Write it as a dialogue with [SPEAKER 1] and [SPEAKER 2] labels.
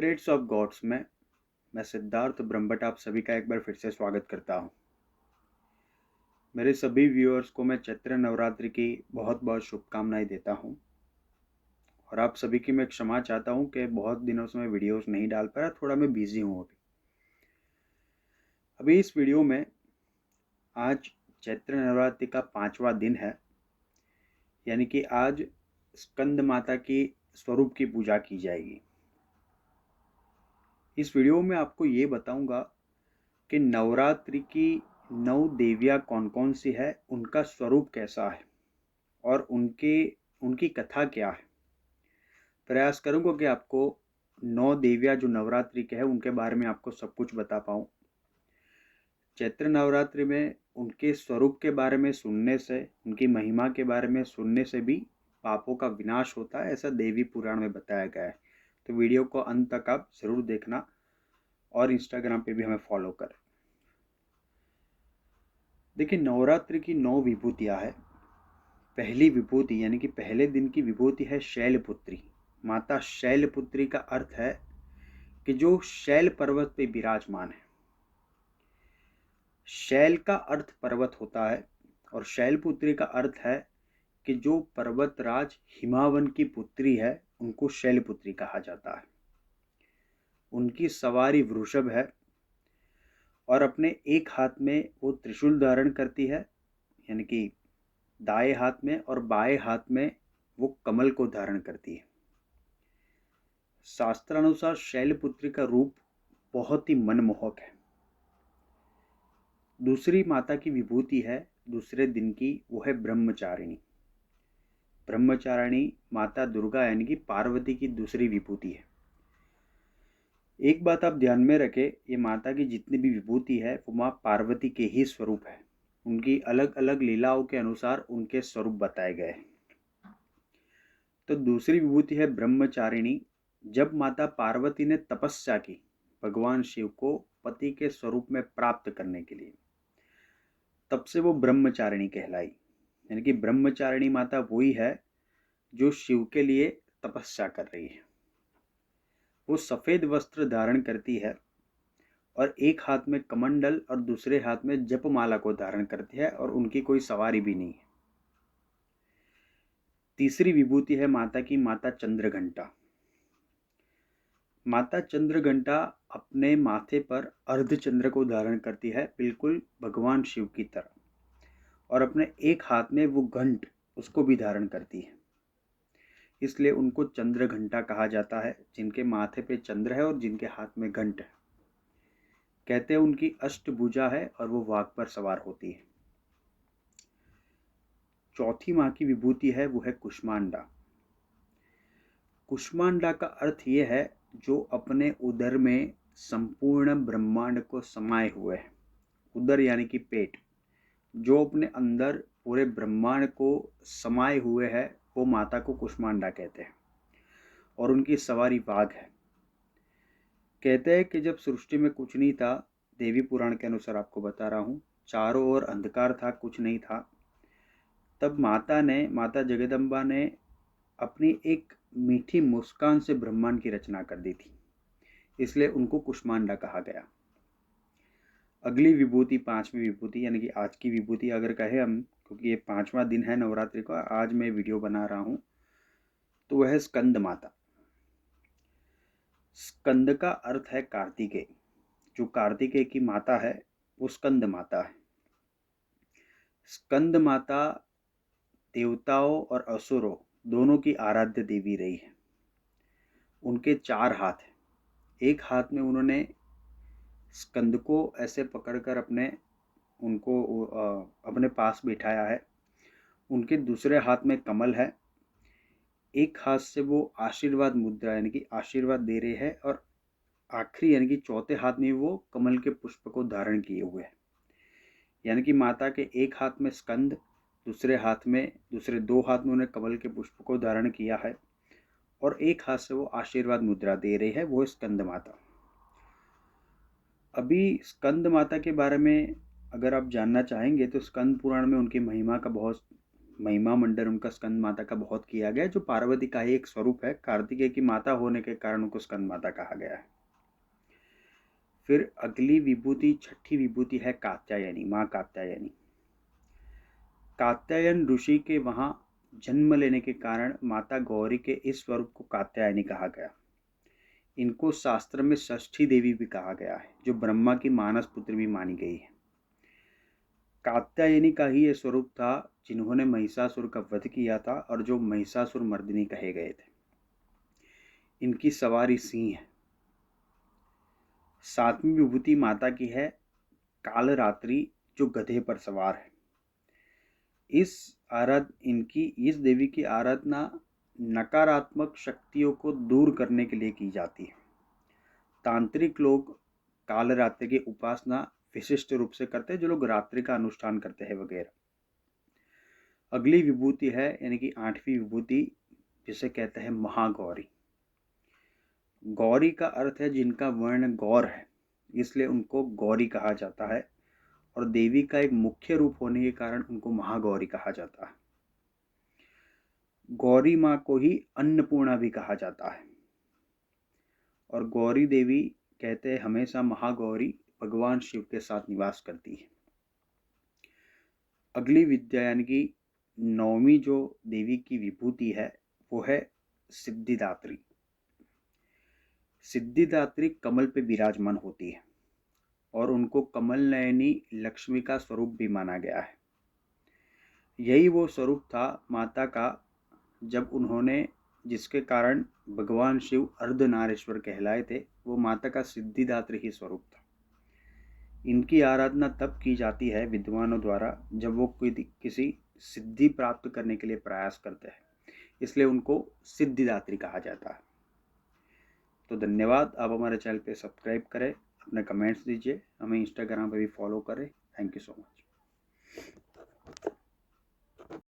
[SPEAKER 1] Secrets of God's में मैं सिद्धार्थ ब्रह्मभट्ट आप सभी का एक बार फिर से स्वागत करता हूं। मेरे सभी व्यूअर्स को मैं चैत्र नवरात्रि की बहुत बहुत शुभकामनाएं देता हूं और आप सभी की मैं क्षमा चाहता हूं कि बहुत दिनों से मैं वीडियोस नहीं डाल पाया, थोड़ा मैं बिजी हूं। अभी इस वीडियो में आज चैत्र नवरात्रि का 5वां दिन है, यानी कि आज स्कंद माता की स्वरूप की पूजा की जाएगी। इस वीडियो में आपको ये बताऊंगा कि नवरात्रि की 9 देवियाँ कौन कौन सी है, उनका स्वरूप कैसा है और उनकी कथा क्या है। प्रयास करूंगा कि आपको 9 देवियाँ जो नवरात्रि के हैं उनके बारे में आपको सब कुछ बता पाऊँ। चैत्र नवरात्रि में उनके स्वरूप के बारे में सुनने से, उनकी महिमा के बारे में सुनने से भी पापों का विनाश होता है, ऐसा देवी पुराण में बताया गया है। तो वीडियो को अंत तक आप ज़रूर देखना और इंस्टाग्राम पे भी हमें फॉलो करें। देखिए, नवरात्रि की 9 विभूतियाँ हैं। पहली विभूति यानी कि पहले दिन की विभूति है शैलपुत्री। माता शैलपुत्री का अर्थ है कि जो शैल पर्वत पे विराजमान है। शैल का अर्थ पर्वत होता है और शैलपुत्री का अर्थ है कि जो पर्वतराज हिमावन की पुत्री है उनको शैलपुत्री कहा जाता है। उनकी सवारी वृषभ है और अपने एक हाथ में वो त्रिशूल धारण करती है, यानी कि दाएं हाथ में, और बाएं हाथ में वो कमल को धारण करती है। शास्त्रानुसार शैलपुत्री का रूप बहुत ही मनमोहक है। दूसरी माता की विभूति है दूसरे दिन की, वो है ब्रह्मचारिणी। ब्रह्मचारिणी माता दुर्गा यानी कि पार्वती की दूसरी विभूति है। एक बात आप ध्यान में रखें, ये माता की जितनी भी विभूति है वो माँ पार्वती के ही स्वरूप है। उनकी अलग अलग लीलाओं के अनुसार उनके स्वरूप बताए गए हैं। तो दूसरी विभूति है ब्रह्मचारिणी। जब माता पार्वती ने तपस्या की भगवान शिव को पति के स्वरूप में प्राप्त करने के लिए, तब से वो ब्रह्मचारिणी कहलाई। यानी कि ब्रह्मचारिणी माता वही है जो शिव के लिए तपस्या कर रही है। वो सफेद वस्त्र धारण करती है और एक हाथ में कमंडल और दूसरे हाथ में जपमाला को धारण करती है और उनकी कोई सवारी भी नहीं है। तीसरी विभूति है माता की माता चंद्रघंटा। माता चंद्रघंटा अपने माथे पर अर्धचंद्र को धारण करती है, बिल्कुल भगवान शिव की तरह, और अपने एक हाथ में वो घंट उसको भी धारण करती है। इसलिए उनको चंद्रघंटा कहा जाता है, जिनके माथे पे चंद्र है और जिनके हाथ में घंट है। कहते हैं उनकी अष्टभुजा है और वो वाघ पर सवार होती है। चौथी माँ की विभूति है वो है कुष्मांडा। कुष्मांडा का अर्थ ये है जो अपने उदर में संपूर्ण ब्रह्मांड को समाये हुए है। उदर यानी कि पेट, जो अपने अंदर पूरे ब्रह्मांड को समाये हुए है, वो माता को कुष्मांडा कहते हैं और उनकी सवारी वाघ है। कहते हैं कि जब सृष्टि में कुछ नहीं था, देवी पुराण के अनुसार आपको बता रहा हूँ, चारों ओर अंधकार था, कुछ नहीं था, तब माता जगदम्बा ने अपनी एक मीठी मुस्कान से ब्रह्मांड की रचना कर दी थी, इसलिए उनको कुष्मांडा कहा गया। अगली विभूति, पांचवी विभूति यानी कि आज की विभूति अगर कहे हम, क्योंकि ये 5वां दिन है नवरात्रि का, आज मैं वीडियो बना रहा हूँ, तो वह है स्कंद माता। स्कंद का अर्थ है कार्तिकेय। जो कार्तिकेय की माता है वो स्कंद माता है। स्कंद माता देवताओं और असुरों दोनों की आराध्य देवी रही है। उनके 4 हाथ हैं। एक हाथ में उन्होंने स्कंद को ऐसे पकड़कर अपने पास बिठाया है। उनके दूसरे हाथ में कमल है। एक हाथ से वो आशीर्वाद मुद्रा यानी कि आशीर्वाद दे रहे हैं और आखिरी यानी कि चौथे हाथ में वो कमल के पुष्प को धारण किए हुए है। यानी कि माता के एक हाथ में स्कंद, दूसरे 2 हाथ में उन्हें कमल के पुष्प को धारण किया है और एक हाथ से वो आशीर्वाद मुद्रा दे रही है, वो स्कंद माता। अभी स्कंद माता के बारे में अगर आप जानना चाहेंगे तो स्कंद पुराण में उनकी महिमा का बहुत महिमा मंडन उनका स्कंद माता का बहुत किया गया है, जो पार्वती का ही एक स्वरूप है। कार्तिकेय की माता होने के कारण उनको स्कंद माता कहा गया है। फिर अगली विभूति, छठी विभूति है कात्यायनी, माँ कात्यायनी। कात्यायन ऋषि के वहाँ जन्म लेने के कारण माता गौरी के इस स्वरूप को कात्यायनी कहा गया। इनको शास्त्र में षष्ठी देवी भी कहा गया है, जो ब्रह्मा की मानस पुत्री भी मानी गई है। कात्यायनी का ही ये स्वरूप था जिन्होंने महिषासुर का वध किया था और जो महिषासुर मर्दिनी कहे गए थे। इनकी सवारी सिंह है। सातवीं विभूति माता की है कालरात्रि, जो गधे पर सवार है। इस देवी की आराधना नकारात्मक शक्तियों को दूर करने के लिए की जाती है। तांत्रिक लोग कालरात्रि की उपासना विशिष्ट रूप से करते हैं, जो लोग रात्रि का अनुष्ठान करते हैं वगैरह। अगली विभूति है यानी कि आठवीं विभूति, जिसे कहते हैं महागौरी। गौरी का अर्थ है जिनका वर्ण गौर है, इसलिए उनको गौरी कहा जाता है और देवी का एक मुख्य रूप होने के कारण उनको महागौरी कहा जाता है। गौरी माँ को ही अन्नपूर्णा भी कहा जाता है और गौरी देवी कहते हैं हमेशा महागौरी भगवान शिव के साथ निवास करती है। अगली विद्या यानी कि नौवीं जो देवी की विभूति है वो है सिद्धिदात्री। सिद्धिदात्री कमल पे विराजमान होती है और उनको कमल नयनी लक्ष्मी का स्वरूप भी माना गया है। यही वो स्वरूप था माता का जब उन्होंने, जिसके कारण भगवान शिव अर्धनारीश्वर कहलाए थे, वो माता का सिद्धिदात्री ही स्वरूप था। इनकी आराधना तब की जाती है विद्वानों द्वारा जब वो किसी सिद्धि प्राप्त करने के लिए प्रयास करते हैं, इसलिए उनको सिद्धिदात्री कहा जाता है। तो धन्यवाद। आप हमारे चैनल पे सब्सक्राइब करें, अपने कमेंट्स दीजिए, हमें इंस्टाग्राम पे भी फॉलो करें। Thank you so much.